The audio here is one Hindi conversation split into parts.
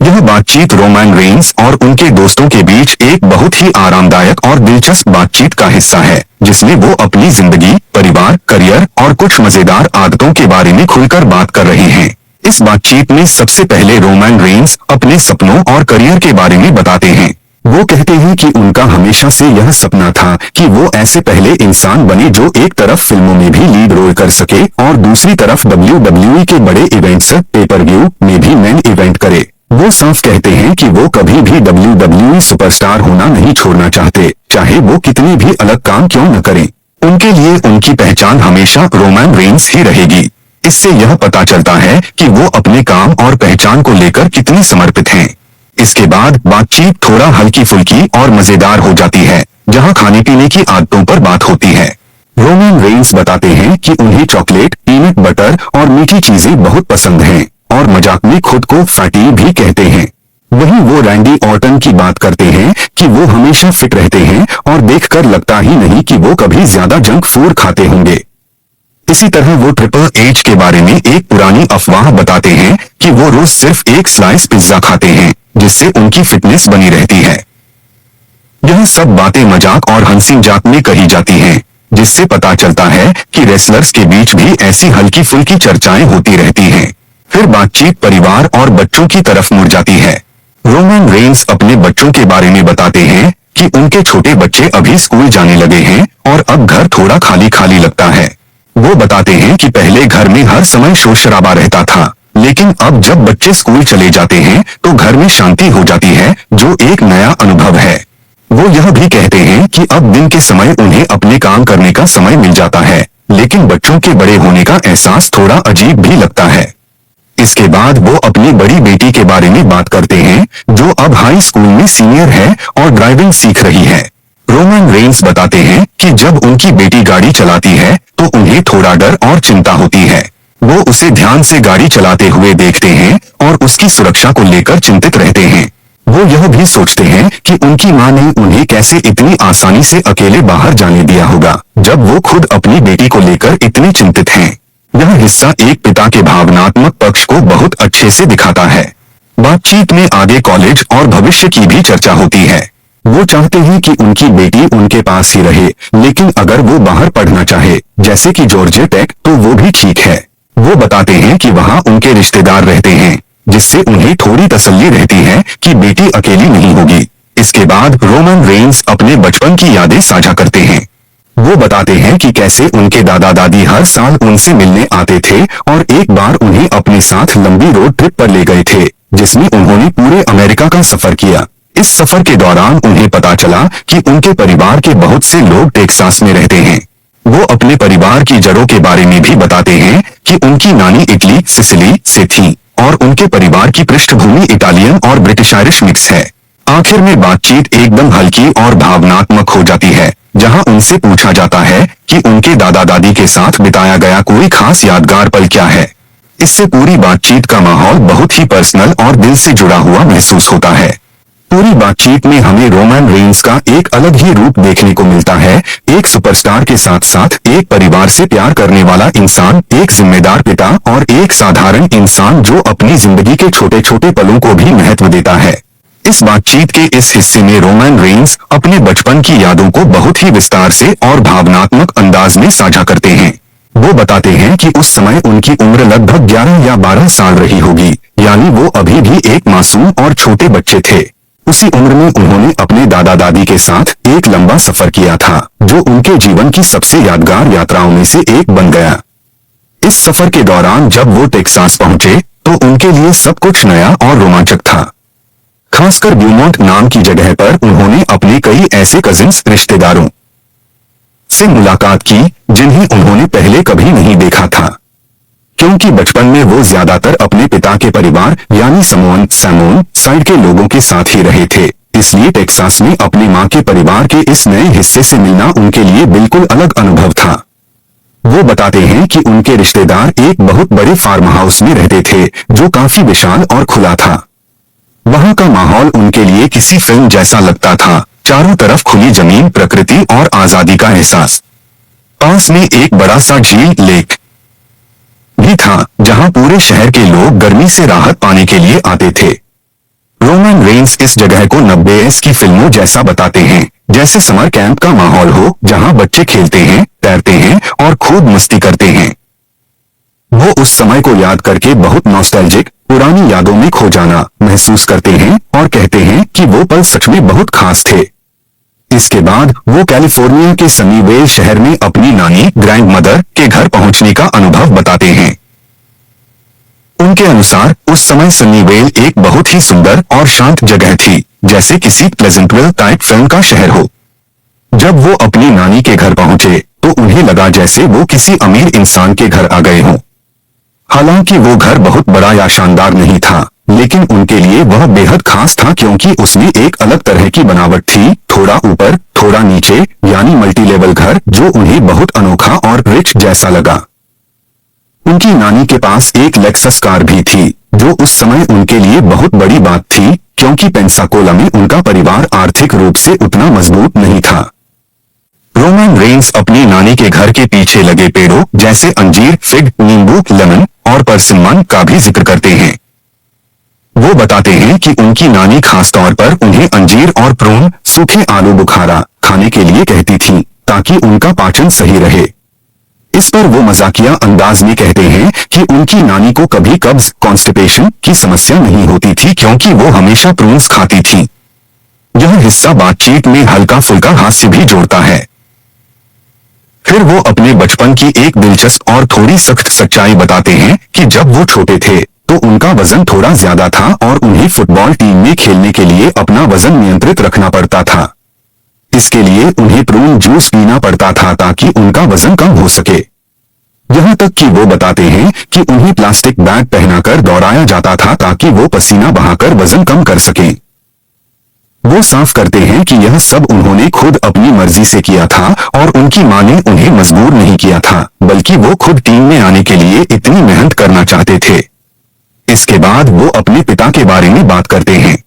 यह बातचीत रोमन रेंस और उनके दोस्तों के बीच एक बहुत ही आरामदायक और दिलचस्प बातचीत का हिस्सा है, जिसमें वो अपनी जिंदगी, परिवार, करियर और कुछ मजेदार आदतों के बारे में खुलकर बात कर रहे हैं। इस बातचीत में सबसे पहले रोमन रेंस अपने सपनों और करियर के बारे में बताते हैं। वो कहते हैं कि उनका हमेशा से यह सपना था कि वो ऐसे पहले इंसान बने जो एक तरफ फिल्मों में भी लीड रोल कर सके और दूसरी तरफ WWE के बड़े इवेंट्स पेपर-व्यू में भी मेन इवेंट करे। वो साफ कहते हैं कि वो कभी भी WWE सुपरस्टार होना नहीं छोड़ना चाहते, चाहे वो कितनी भी अलग काम क्यों न करें। उनके लिए उनकी पहचान हमेशा रोमन रेंस ही रहेगी। इससे यह पता चलता है कि वो अपने काम और पहचान को लेकर कितने समर्पित हैं। इसके बाद बातचीत थोड़ा हल्की फुल्की और मजेदार हो जाती है, जहां खाने पीने की आदतों पर बात होती है। रोमन रेंस बताते हैं कि उन्हें चॉकलेट, पीनट बटर और मीठी चीजें बहुत पसंद हैं और मजाक में खुद को फैटी भी कहते हैं। वहीं वो रैंडी ऑर्टन की बात करते हैं कि वो हमेशा फिट रहते हैं और देखकर लगता ही नहीं कि वो कभी ज्यादा जंक फूड खाते होंगे। इसी तरह वो ट्रिपल एच के बारे में एक पुरानी अफवाह बताते हैं कि वो रोज सिर्फ एक स्लाइस पिज्जा खाते हैं, जिससे उनकी फिटनेस बनी रहती है। यह सब बातें मजाक और हंसी मजाक में कही जाती हैं, जिससे पता चलता है कि रेसलर्स के बीच भी ऐसी हल्की फुल्की चर्चाएं होती रहती हैं। फिर बातचीत परिवार और बच्चों की तरफ मुड़ जाती है। रोमन रेंस अपने बच्चों के बारे में बताते हैं कि उनके छोटे बच्चे अभी स्कूल जाने लगे हैं और अब घर थोड़ा खाली खाली लगता है। वो बताते हैं कि पहले घर में हर समय शोर शराबा रहता था, लेकिन अब जब बच्चे स्कूल चले जाते हैं तो घर में शांति हो जाती है, जो एक नया अनुभव है। वो यह भी कहते हैं कि अब दिन के समय उन्हें अपने काम करने का समय मिल जाता है, लेकिन बच्चों के बड़े होने का एहसास थोड़ा अजीब भी लगता है। इसके बाद वो अपनी बड़ी बेटी के बारे में बात करते हैं, जो अब हाई स्कूल में सीनियर है और ड्राइविंग सीख रही है। रोमन रेंस बताते हैं कि जब उनकी बेटी गाड़ी चलाती है तो उन्हें थोड़ा डर और चिंता होती है। वो उसे ध्यान से गाड़ी चलाते हुए देखते हैं और उसकी सुरक्षा को लेकर चिंतित रहते हैं। वो यह भी सोचते हैं कि उनकी मां ने उन्हें कैसे इतनी आसानी से अकेले बाहर जाने दिया होगा, जब वो खुद अपनी बेटी को लेकर इतने चिंतित हैं। यह हिस्सा एक पिता के भावनात्मक पक्ष को बहुत अच्छे से दिखाता है। बातचीत में आगे कॉलेज और भविष्य की भी चर्चा होती है। वो चाहते हैं कि उनकी बेटी उनके पास ही रहे, लेकिन अगर वो बाहर पढ़ना चाहे, जैसे कि जॉर्जिया टेक, तो वो भी ठीक है। वो बताते हैं कि वहाँ उनके रिश्तेदार रहते हैं, जिससे उन्हें थोड़ी तसल्ली रहती है कि बेटी अकेली नहीं होगी। इसके बाद रोमन रेंस अपने बचपन की यादें साझा करते हैं। वो बताते हैं कि कैसे उनके दादा दादी हर साल उनसे मिलने आते थे और एक बार उन्हें अपने साथ लंबी रोड ट्रिप पर ले गए थे, जिसमें उन्होंने पूरे अमेरिका का सफर किया। इस सफर के दौरान उन्हें पता चला कि उनके परिवार के बहुत से लोग टेक्सास में रहते हैं। वो अपने परिवार की जड़ों के बारे में भी बताते हैं कि उनकी नानी इटली, सिसिली से थी और उनके परिवार की पृष्ठभूमि इटालियन और ब्रिटिश आयरिश मिक्स है। आखिर में बातचीत एकदम हल्की और भावनात्मक हो जाती है, जहां उनसे पूछा जाता है कि उनके दादा दादी के साथ बिताया गया कोई खास यादगार पल क्या है। इससे पूरी बातचीत का माहौल बहुत ही पर्सनल और दिल से जुड़ा हुआ महसूस होता है। पूरी बातचीत में हमें रोमन रेंस का एक अलग ही रूप देखने को मिलता है, एक सुपरस्टार के साथ साथ एक परिवार से प्यार करने वाला इंसान, एक जिम्मेदार पिता और एक साधारण इंसान जो अपनी जिंदगी के छोटे छोटे पलों को भी महत्व देता है। इस बातचीत के इस हिस्से में रोमन रेंस अपने बचपन की यादों को बहुत ही विस्तार से और भावनात्मक अंदाज में साझा करते हैं। वो बताते हैं कि उस समय उनकी उम्र लगभग 11 या 12 साल रही होगी, यानी वो अभी भी एक मासूम और छोटे बच्चे थे। उसी उम्र में उन्होंने अपने दादा दादी के साथ एक लंबा सफर किया था, जो उनके जीवन की सबसे यादगार यात्राओं में से एक बन गया। इस सफर के दौरान जब वो टेक्सास पहुंचे तो उनके लिए सब कुछ नया और रोमांचक था। खासकर ब्यूमॉन्ट नाम की जगह पर उन्होंने अपने कई ऐसे कजिन्स रिश्तेदारों से मुलाकात की जिन्हें उन्होंने पहले कभी नहीं देखा था। क्योंकि बचपन में वो ज्यादातर अपने पिता के परिवार यानी समोन साइड के लोगों के साथ ही रहे थे, इसलिए टेक्सास में अपनी मां के परिवार के इस नए हिस्से से मिलना उनके लिए बिल्कुल अलग अनुभव था। वो बताते हैं कि उनके रिश्तेदार एक बहुत बड़े फार्म हाउस में रहते थे, जो काफी विशाल और खुला था। वहां का माहौल उनके लिए किसी फिल्म जैसा लगता था, चारों तरफ खुली जमीन, प्रकृति और आजादी का एहसास। पास में एक बड़ा सा झील लेक भी था, जहां पूरे शहर के लोग गर्मी से राहत पाने के लिए आते थे। रोमन रेंस इस जगह को 90s की फिल्मों जैसा बताते हैं, जैसे समर कैंप का माहौल हो जहां बच्चे खेलते हैं, तैरते हैं और खूब मस्ती करते हैं। वो उस समय को याद करके बहुत नॉस्टैल्जिक, पुरानी यादों में खो जाना महसूस करते हैं और कहते हैं कि वो पल सच में बहुत खास थे। इसके बाद वो कैलिफोर्निया के सनीवेल शहर में अपनी नानी ग्रैंडमदर के घर पहुंचने का अनुभव बताते हैं। उनके अनुसार उस समय सनीवेल एक बहुत ही सुंदर और शांत जगह थी, जैसे किसी प्लेजेंटविल टाइप फिल्म का शहर हो। जब वो अपनी नानी के घर पहुंचे तो उन्हें लगा जैसे वो किसी अमीर इंसान के घर आ गए हों। हालांकि वो घर बहुत बड़ा या शानदार नहीं था, लेकिन उनके लिए वह बेहद खास था क्योंकि उसमें एक अलग तरह की बनावट थी, थोड़ा ऊपर थोड़ा नीचे, यानी मल्टी लेवल घर जो उन्हें बहुत अनोखा और रिच जैसा लगा। उनकी नानी के पास एक लेक्सस कार भी थी, जो उस समय उनके लिए बहुत बड़ी बात थी क्योंकि पेंसाकोला में उनका परिवार आर्थिक रूप से उतना मजबूत नहीं था। रोमन रेंस अपनी नानी के घर के पीछे लगे पेड़ों जैसे अंजीर, फिग, नींबू, लेमन और परसिमन का भी जिक्र करते हैं। वो बताते हैं कि उनकी नानी खास तौर पर उन्हें अंजीर और प्रून, सूखे आलू बुखारा खाने के लिए कहती थी ताकि उनका पाचन सही रहे। इस पर वो मजाकिया अंदाज में कहते हैं कि उनकी नानी को कभी कब्ज, कॉन्स्टिपेशन की समस्या नहीं होती थी क्योंकि वो हमेशा प्रून्स खाती थी। यह हिस्सा बातचीत में हल्का फुल्का हास्य भी जोड़ता है। फिर वो अपने बचपन की एक दिलचस्प और थोड़ी सख्त सच्चाई बताते हैं कि जब वो छोटे थे तो उनका वजन थोड़ा ज्यादा था और उन्हें फुटबॉल टीम में खेलने के लिए अपना वजन नियंत्रित रखना पड़ता था। इसके लिए उन्हें प्रून जूस पीना पड़ता था ताकि उनका वजन कम हो सके। यहाँ तक कि वो बताते हैं कि उन्हें प्लास्टिक बैग पहनाकर दौड़ाया जाता था ताकि वो पसीना बहाकर वजन कम कर सकें। वो साफ करते हैं कि यह सब उन्होंने खुद अपनी मर्जी से किया था और उनकी मां ने उन्हें मजबूर नहीं किया था, बल्कि वो खुद टीम में आने के लिए इतनी मेहनत करना चाहते थे। इसके बाद वो अपने पिता के बारे में बात करते हैं।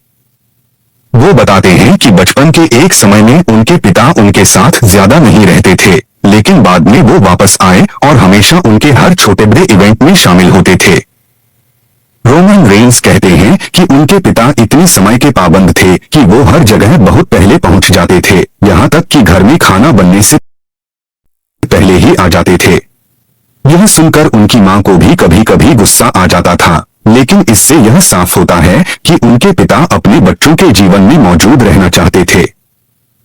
वो बताते हैं कि बचपन के एक समय में उनके पिता उनके साथ ज्यादा नहीं रहते थे, लेकिन बाद में वो वापस आए और हमेशा उनके हर छोटे बड़े इवेंट में शामिल होते थे। रोमन रेंस कहते हैं कि उनके पिता इतने समय के पाबंद थे कि वो हर जगह बहुत पहले पहुंच जाते थे, यहाँ तक कि घर में खाना बनने से पहले ही आ जाते थे। यह सुनकर उनकी मां को भी कभी कभी गुस्सा आ जाता था, लेकिन इससे यह साफ होता है कि उनके पिता अपने बच्चों के जीवन में मौजूद रहना चाहते थे।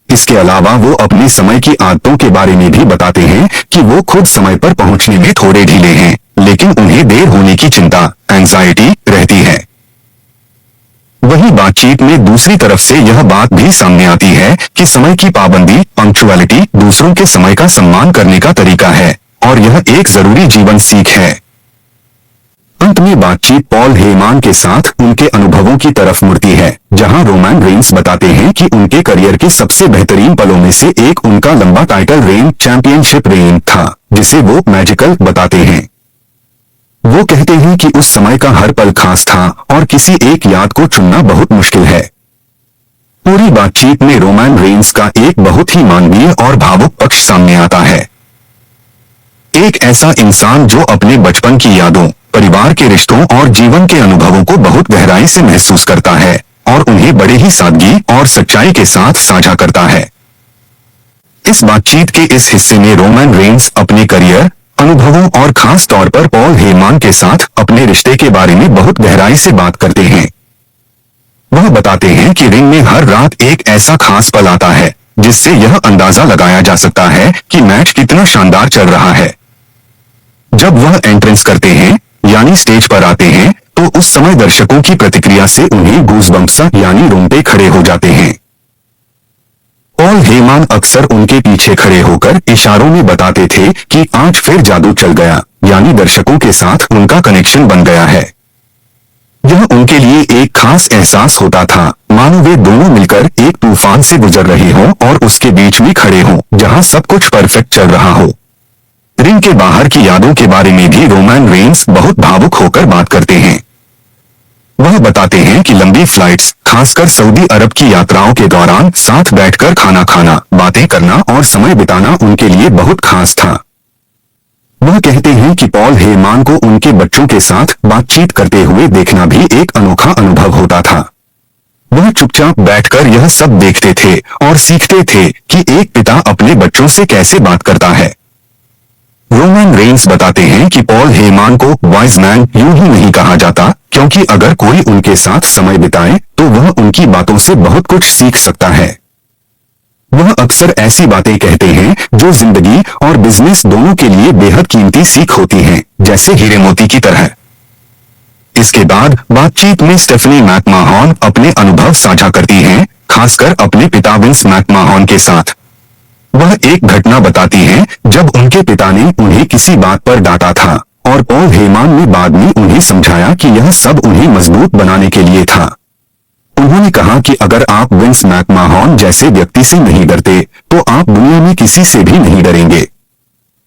इसके अलावा वो अपने समय की आदतों के बारे में भी बताते हैं कि वो खुद समय पर पहुंचने में थोड़े ढीले हैं, लेकिन उन्हें देर होने की चिंता, एंजाइटी रहती है। वहीं बातचीत में दूसरी तरफ से यह बात भी सामने आती है कि समय की पाबंदी, पंक्चुअलिटी दूसरों के समय का सम्मान करने का तरीका है और यह एक जरूरी जीवन सीख है। अंत में बातचीत पॉल हेयमान के साथ उनके अनुभवों की तरफ मुड़ती है, जहां रोमन रेंस बताते हैं कि उनके करियर के सबसे बेहतरीन पलों में से एक उनका लंबा टाइटल रेन, चैंपियनशिप रेन था, जिसे वो मैजिकल बताते हैं। वो कहते हैं कि उस समय का हर पल खास था और किसी एक याद को चुनना बहुत मुश्किल है। पूरी बातचीत में रोमन रेंस का एक बहुत ही मानवीय और भावुक पक्ष सामने आता है। एक ऐसा इंसान जो अपने बचपन की यादों, परिवार के रिश्तों और जीवन के अनुभवों को बहुत गहराई से महसूस करता है और उन्हें बड़े ही सादगी और सच्चाई के साथ साझा करता है। इस बातचीत के इस हिस्से में रोमन रेंस अपने करियर, अनुभवों और खास तौर पर पॉल हेयमान के साथ अपने रिश्ते के बारे में बहुत गहराई से बात करते हैं। वह बताते हैं कि रिंग में हर रात एक ऐसा खास पल आता है जिससे यह अंदाजा लगाया जा सकता है कि मैच कितना शानदार चल रहा है। जब वह एंट्रेंस करते हैं यानी स्टेज पर आते हैं तो उस समय दर्शकों की प्रतिक्रिया से उन्हें गूज़बम्प्स यानी रोंगटे खड़े हो जाते हैं। पॉल हेयमान अक्सर उनके पीछे खड़े होकर इशारों में बताते थे कि आज फिर जादू चल गया, यानी दर्शकों के साथ उनका कनेक्शन बन गया है। यह उनके लिए एक खास एहसास होता था, मानो वे दोनों मिलकर एक तूफान से गुजर रहे हों और उसके बीच में खड़े हों जहां सब कुछ परफेक्ट चल रहा हो। रिंग के बाहर की यादों के बारे में भी रोमन रेंस बहुत भावुक होकर बात करते हैं। वह बताते हैं कि लंबी फ्लाइट्स, खासकर सऊदी अरब की यात्राओं के दौरान साथ बैठकर खाना खाना, बातें करना और समय बिताना उनके लिए बहुत खास था। वह कहते हैं कि पॉल हेयमान को उनके बच्चों के साथ बातचीत करते हुए देखना भी एक अनोखा अनुभव होता था। चुपचाप बैठकर यह सब देखते थे और सीखते थे कि एक पिता अपने बच्चों से कैसे बात करता है। रोमन रेंस बताते हैं कि पॉल हेमान को वाइज मैन यूं ही नहीं कहा जाता, क्योंकि अगर कोई उनके साथ समय बिताए तो वह उनकी बातों से बहुत कुछ सीख सकता है। वह अक्सर ऐसी बातें कहते हैं जो जिंदगी और बिजनेस दोनों के लिए बेहद कीमती सीख होती हैं, जैसे हीरे मोती की तरह। इसके बाद बातचीत में स्टेफनी मैकमाहन अपने अनुभव साझा करती हैं, खासकर अपने पिता विंस मैकमाहन के साथ। वह एक घटना बताती हैं जब उनके पिता ने उन्हें किसी बात पर डांटा था और पॉल हेमान ने बाद में उन्हें समझाया कि यह सब उन्हें मजबूत बनाने के लिए था। उन्होंने कहा कि अगर आप विंस मैकमाहन जैसे व्यक्ति से नहीं डरते तो आप दुनिया में किसी से भी नहीं डरेंगे।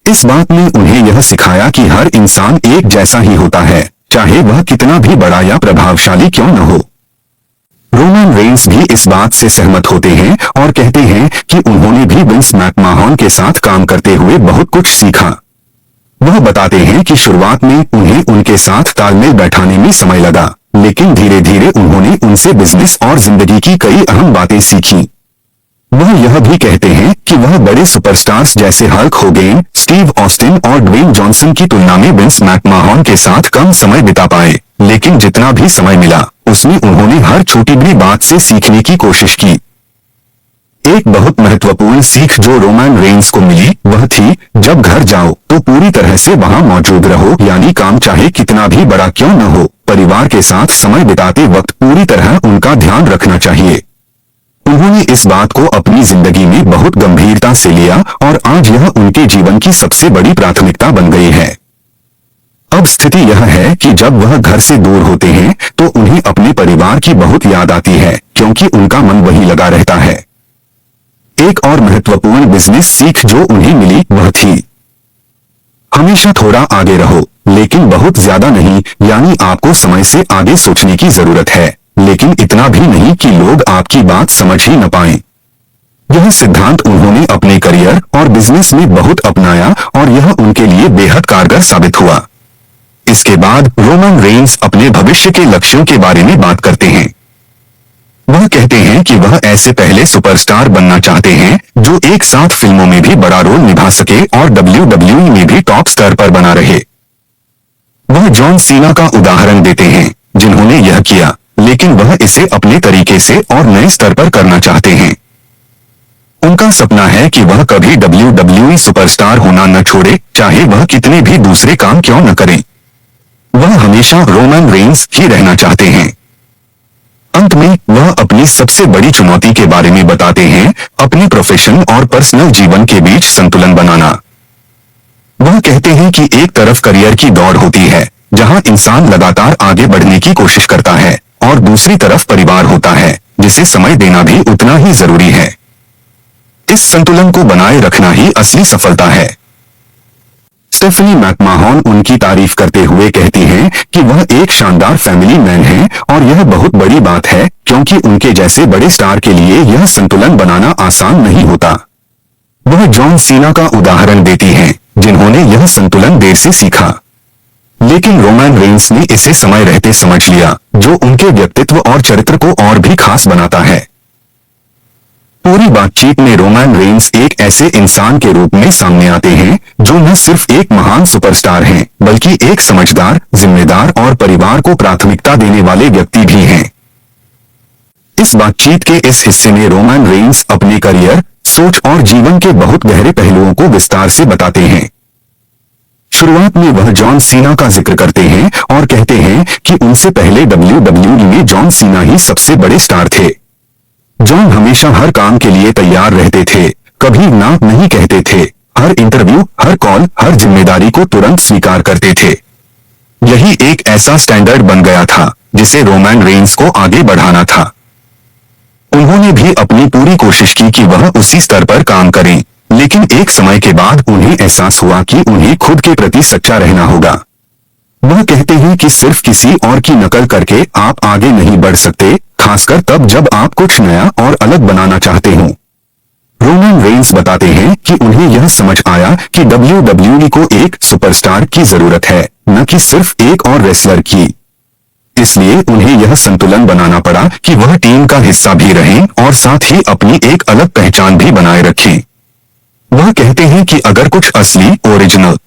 इस बात ने उन्हें यह सिखाया कि हर इंसान एक जैसा ही होता है, चाहे वह कितना भी बड़ा या प्रभावशाली क्यों न हो। रोमन रेंस भी इस बात से सहमत होते हैं और कहते हैं कि उन्होंने भी विंस मैकमाहन के साथ काम करते हुए बहुत कुछ सीखा। वह बताते हैं कि शुरुआत में उन्हें उनके साथ तालमेल बैठाने में समय लगा, लेकिन धीरे धीरे उन्होंने उनसे बिजनेस और जिंदगी की कई अहम बातें सीखी। वह यह भी कहते हैं कि वह बड़े सुपरस्टार्स जैसे हल्क होगेन, स्टीव ऑस्टिन और ड्वेन जॉनसन की तुलना में विंस मैकमाहन के साथ कम समय बिता पाए, लेकिन जितना भी समय मिला उसमें उन्होंने हर छोटी बड़ी बात से सीखने की कोशिश की। एक बहुत महत्वपूर्ण सीख जो रोमन रेंस को मिली वह थी, जब घर जाओ तो पूरी तरह से वहां मौजूद रहो, यानी काम चाहे कितना भी बड़ा क्यों न हो, परिवार के साथ समय बिताते वक्त पूरी तरह उनका ध्यान रखना चाहिए। उन्होंने इस बात को अपनी जिंदगी में बहुत गंभीरता से लिया और आज यह उनके जीवन की सबसे बड़ी प्राथमिकता बन गई है। अब स्थिति यह है कि जब वह घर से दूर होते हैं तो उन्हें अपने परिवार की बहुत याद आती है, क्योंकि उनका मन वहीं लगा रहता है। एक और महत्वपूर्ण बिजनेस सीख जो उन्हें मिली वह थी, हमेशा थोड़ा आगे रहो, लेकिन बहुत ज्यादा नहीं, यानी आपको समय से आगे सोचने की जरूरत है, लेकिन इतना भी नहीं कि लोग आपकी बात समझ ही न पाएं। यह सिद्धांत उन्होंने अपने करियर और बिजनेस में बहुत अपनाया और यह उनके लिए बेहद कारगर साबित हुआ। इसके बाद रोमन रेंस अपने भविष्य के लक्ष्यों के बारे में बात करते हैं। वह कहते हैं कि वह ऐसे पहले सुपरस्टार बनना चाहते हैं जो एक साथ फिल्मों में भी बड़ा रोल निभा सके और WWE में भी टॉप स्तर पर बना रहे। वह जॉन सीना का उदाहरण देते हैं जिन्होंने यह किया, लेकिन वह इसे अपने तरीके से और नए स्तर पर करना चाहते हैं। उनका सपना है कि वह कभी WWE सुपरस्टार होना न छोड़े, चाहे वह कितने भी दूसरे काम क्यों न करें। वह हमेशा रोमन रेंस ही रहना चाहते हैं। अंत में वह अपनी सबसे बड़ी चुनौती के बारे में बताते हैं, अपने प्रोफेशन और पर्सनल जीवन के बीच संतुलन बनाना। वह कहते हैं कि एक तरफ करियर की दौड़ होती है जहां इंसान लगातार आगे बढ़ने की कोशिश करता है, और दूसरी तरफ परिवार होता है जिसे समय देना भी उतना ही जरूरी है। इस संतुलन को बनाए रखना ही असली सफलता है। स्टेफनी मैकमाहन उनकी तारीफ करते हुए कहती हैं कि वह एक शानदार फैमिली मैन हैं और यह बहुत बड़ी बात है, क्योंकि उनके जैसे बड़े स्टार के लिए यह संतुलन बनाना आसान नहीं होता। वह जॉन सीना का उदाहरण देती हैं जिन्होंने यह संतुलन देर से सीखा, लेकिन रोमन रेंस ने इसे समय रहते समझ लिया, जो उनके व्यक्तित्व और चरित्र को और भी खास बनाता है। पूरी बातचीत में रोमन रेंस एक ऐसे इंसान के रूप में सामने आते हैं जो न सिर्फ एक महान सुपरस्टार हैं, बल्कि एक समझदार, जिम्मेदार और परिवार को प्राथमिकता देने वाले व्यक्ति भी हैं। इस बातचीत के इस हिस्से में रोमन रेंस अपने करियर, सोच और जीवन के बहुत गहरे पहलुओं को विस्तार से बताते हैं। शुरुआत में वह जॉन सीना का जिक्र करते हैं और कहते हैं कि उनसे पहले WWE में जॉन सीना ही सबसे बड़े स्टार थे। जॉन हमेशा हर काम के लिए तैयार रहते थे, कभी ना नहीं कहते थे, हर इंटरव्यू, हर कॉल, हर जिम्मेदारी को तुरंत स्वीकार करते थे। यही एक ऐसा स्टैंडर्ड बन गया था जिसे रोमन रेंस को आगे बढ़ाना था। उन्होंने भी अपनी पूरी कोशिश की कि वह उसी स्तर पर काम करें, लेकिन एक समय के बाद उन्हें एहसास हुआ कि उन्हें खुद के प्रति सच्चा रहना होगा। वह कहते हैं कि सिर्फ किसी और की नकल करके आप आगे नहीं बढ़ सकते, खासकर तब जब आप कुछ नया और अलग बनाना चाहते हो। रोमन रेंस बताते हैं कि उन्हें यह समझ आया कि WWE को एक सुपरस्टार की जरूरत है, न कि सिर्फ एक और रेसलर की। इसलिए उन्हें यह संतुलन बनाना पड़ा कि वह टीम का हिस्सा भी रहें और साथ ही अपनी एक अलग पहचान भी बनाए रखें। वह कहते हैं कि अगर कुछ असली, ओरिजिनल